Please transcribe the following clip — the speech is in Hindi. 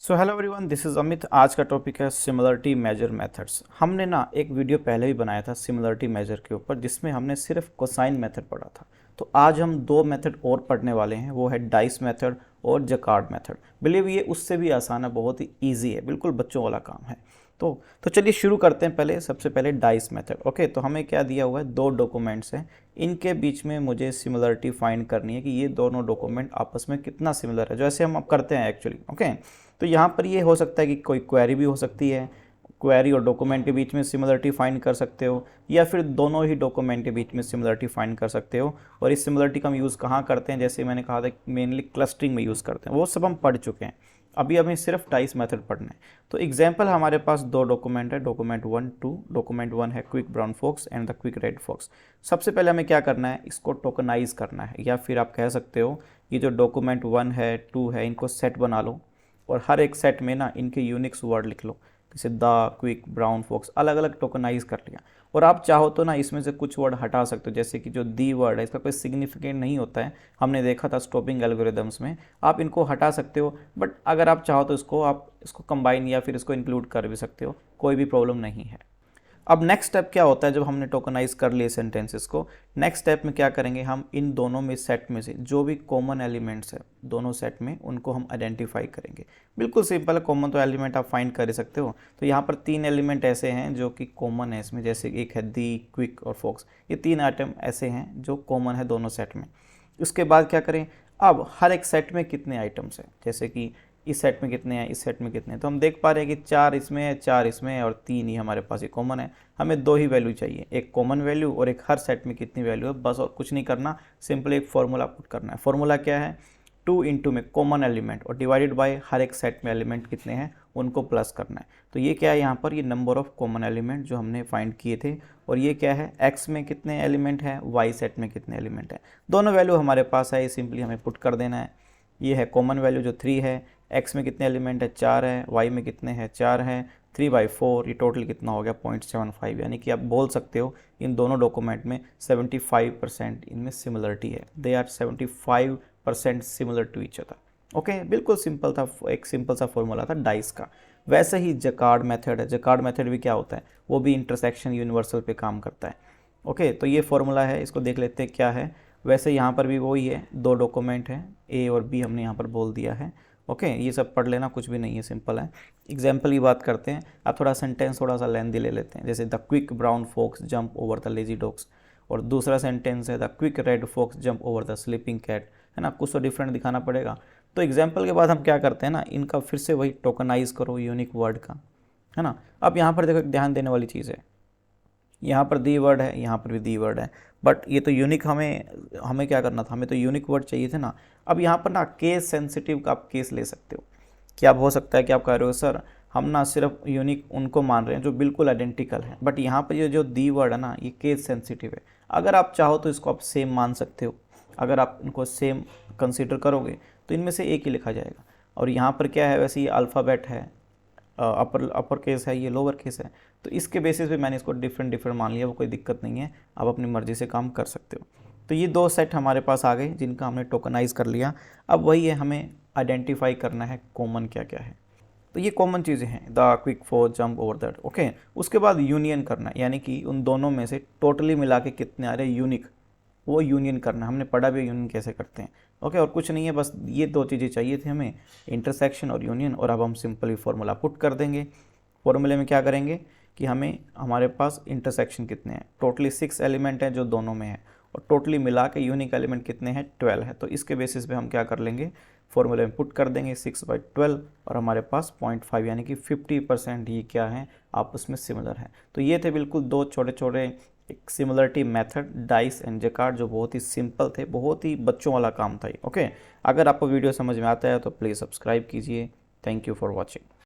So hello everyone, this is Amit. आज का टॉपिक है सिमिलरिटी मेजर मेथड्स। हमने ना एक वीडियो पहले भी बनाया था सिमिलरिटी मेजर के ऊपर, जिसमें हमने सिर्फ कोसाइन मेथड पढ़ा था। तो आज हम दो मेथड और पढ़ने वाले हैं, वो है डाइस मेथड और जकार्ड मेथड। बिलीव ये उससे भी आसान है, बहुत ही ईजी है, बिल्कुल बच्चों वाला काम है। तो चलिए शुरू करते हैं। सबसे पहले डाइस मेथड। ओके, तो हमें क्या दिया हुआ है, दो डॉक्यूमेंट्स हैं, इनके बीच में मुझे सिमिलरिटी फाइंड करनी है कि ये दोनों डॉक्यूमेंट आपस में कितना सिमिलर है, जैसे हम अब करते हैं एक्चुअली। ओके, तो यहाँ पर ये हो सकता है कि कोई क्वेरी भी हो सकती है, क्वेरी और डॉक्यूमेंट के बीच में सिमिलरिटी फाइंड कर सकते हो, या फिर दोनों ही डॉक्यूमेंट के बीच में सिमिलरिटी फाइंड कर सकते हो। और इस सिमिलरिटी का हम यूज़ कहाँ करते हैं, जैसे मैंने कहा था मेनली क्लस्टरिंग में यूज़ करते हैं, वो सब हम पढ़ चुके हैं। अभी हमें सिर्फ डाइस मेथड पढ़ना है। तो एग्जाम्पल, हमारे पास दो डॉक्यूमेंट है, डॉक्यूमेंट 1 2। डॉक्यूमेंट 1 है quick brown fox and the quick red fox. सबसे पहले हमें क्या करना है, इसको टोकनाइज करना है, या फिर आप कह सकते हो ये जो डॉक्यूमेंट 1 है 2 है, इनको सेट बना लो और हर एक सेट में ना इनके यूनिक्स वर्ड लिख लो। जैसे द, क्विक, ब्राउन फॉक्स, अलग अलग टोकनाइज कर लिया। और आप चाहो तो ना इसमें से कुछ वर्ड हटा सकते हो, जैसे कि जो दी वर्ड है इसका कोई सिग्निफिकेंट नहीं होता है, हमने देखा था स्टॉपिंग एल्गोरिदम्स में, आप इनको हटा सकते हो। बट अगर आप चाहो तो आप इसको कंबाइन या फिर इसको इंक्लूड कर भी सकते हो, कोई भी प्रॉब्लम नहीं है। अब नेक्स्ट स्टेप क्या होता है, जब हमने टोकनाइज कर लिए सेंटेंसेस को, नेक्स्ट स्टेप में क्या करेंगे, हम इन दोनों में सेट में से जो भी कॉमन एलिमेंट्स है दोनों सेट में, उनको हम आइडेंटिफाई करेंगे। बिल्कुल सिंपल है, कॉमन तो एलिमेंट आप फाइंड कर ही सकते हो। तो यहाँ पर तीन एलिमेंट ऐसे हैं जो कि कॉमन है इसमें, जैसे एक है दी, क्विक और फॉक्स। ये तीन आइटम ऐसे हैं जो कॉमन है दोनों सेट में। उसके बाद क्या करें, अब हर एक सेट में कितने आइटम्स हैं, जैसे कि इस सेट में कितने हैं, इस सेट में कितने हैं, तो हम देख पा रहे हैं कि 4 इसमें है, 4 इसमें है और 3 ही हमारे पास ये कॉमन है। हमें दो ही वैल्यू चाहिए, एक कॉमन वैल्यू और एक हर सेट में कितनी वैल्यू है, बस। और कुछ नहीं करना, सिंपली एक फॉर्मूला पुट करना है। फॉर्मूला क्या है, 2 इंटू में कॉमन एलिमेंट और डिवाइडेड बाय हर एक सेट में एलिमेंट कितने हैं उनको प्लस करना है। तो ये क्या है, यहाँ पर ये नंबर ऑफ कॉमन एलिमेंट जो हमने फाइंड किए थे। और ये क्या है, एक्स में कितने एलिमेंट हैं, वाई सेट में कितने एलिमेंट हैं, दोनों वैल्यू हमारे पास है, ये सिंपली हमें पुट कर देना है। ये है कॉमन वैल्यू जो 3 है, एक्स में कितने एलिमेंट है 4 है, वाई में कितने हैं 4 हैं, 3/4, ये टोटल कितना हो गया 0.75। यानी कि आप बोल सकते हो इन दोनों डॉक्यूमेंट में 75% इनमें सिमिलरिटी है, they are 75% similar to each other. Okay, बिल्कुल सिंपल था, एक सिंपल सा फॉर्मूला था डाइस का। वैसे ही जकार्ड मेथड है, जकार्ड मेथड भी क्या होता है, वो भी इंटरसेक्शन यूनिवर्सल पे काम करता है। ओके, तो ये फॉर्मूला है, इसको देख लेते हैं क्या है। वैसे यहाँ पर भी वही है, दो डॉक्यूमेंट हैं ए और बी, हमने यहाँ पर बोल दिया है। ओके, ये सब पढ़ लेना, कुछ भी नहीं है, सिंपल है। एग्जाम्पल की बात करते हैं, आप थोड़ा सेंटेंस थोड़ा सा लेंथी ले लेते हैं, जैसे the quick brown fox jump over the lazy dogs, और दूसरा सेंटेंस है the quick red fox jump over the sleeping cat, है ना, कुछ तो डिफरेंट दिखाना पड़ेगा। तो एग्जाम्पल के बाद हम क्या करते हैं ना, इनका फिर से वही टोकनाइज करो यूनिक वर्ड का, है ना। अब यहाँ पर देखो, ध्यान देने वाली चीज़ है, यहाँ पर दी वर्ड है, यहाँ पर भी दी वर्ड है, बट ये तो यूनिक, हमें हमें क्या करना था, हमें तो यूनिक वर्ड चाहिए थे ना। अब यहाँ पर ना केस सेंसिटिव का आप केस ले सकते हो। क्या हो सकता है कि आप कह रहे हो सर हम ना सिर्फ यूनिक उनको मान रहे हैं जो बिल्कुल आइडेंटिकल है, बट यहाँ पर ये जो दी वर्ड है ना, ये केस सेंसिटिव है। अगर आप चाहो तो इसको आप सेम मान सकते हो, अगर आप इनको सेम कंसिडर करोगे तो इनमें से एक ही लिखा जाएगा। और यहाँ पर क्या है, वैसे ये अल्फ़ाबेट है, अपर अपर केस है, ये लोअर केस है, तो इसके बेसिस पे मैंने इसको डिफरेंट डिफरेंट मान लिया, वो कोई दिक्कत नहीं है, आप अपनी मर्ज़ी से काम कर सकते हो। तो ये दो सेट हमारे पास आ गए जिनका हमने टोकनाइज कर लिया। अब वही है, हमें आइडेंटिफाई करना है कॉमन क्या क्या है। तो ये कॉमन चीज़ें हैं, the quick for jump over that. Okay, उसके बाद यूनियन करना है, यानी कि उन दोनों में से टोटली मिला के कितने आ रहे यूनिक, वो यूनियन करना। हमने पढ़ा भी यूनियन कैसे करते हैं। ओके, और कुछ नहीं है, बस ये दो चीज़ें चाहिए थी हमें, इंटरसेक्शन और यूनियन। और अब हम सिंपली फार्मूला पुट कर देंगे। फॉर्मूले में क्या करेंगे कि हमें, हमारे पास इंटरसेक्शन कितने हैं, टोटली 6 एलिमेंट हैं जो दोनों में है, और टोटली मिला के यूनिक एलिमेंट कितने हैं 12 है। तो इसके बेसिस पे हम क्या कर लेंगे, फॉर्मूले में पुट कर देंगे 6/12, और हमारे पास 0.5 यानी कि 50% ही क्या है, आपस में सिमिलर है। तो ये थे बिल्कुल दो छोटे छोटे एक similarity method, dice and jacquard, जो बहुत ही सिंपल थे, बहुत ही बच्चों वाला काम था ये। ओके, अगर आपको वीडियो समझ में आता है तो प्लीज़ सब्सक्राइब कीजिए। Thank you for watching.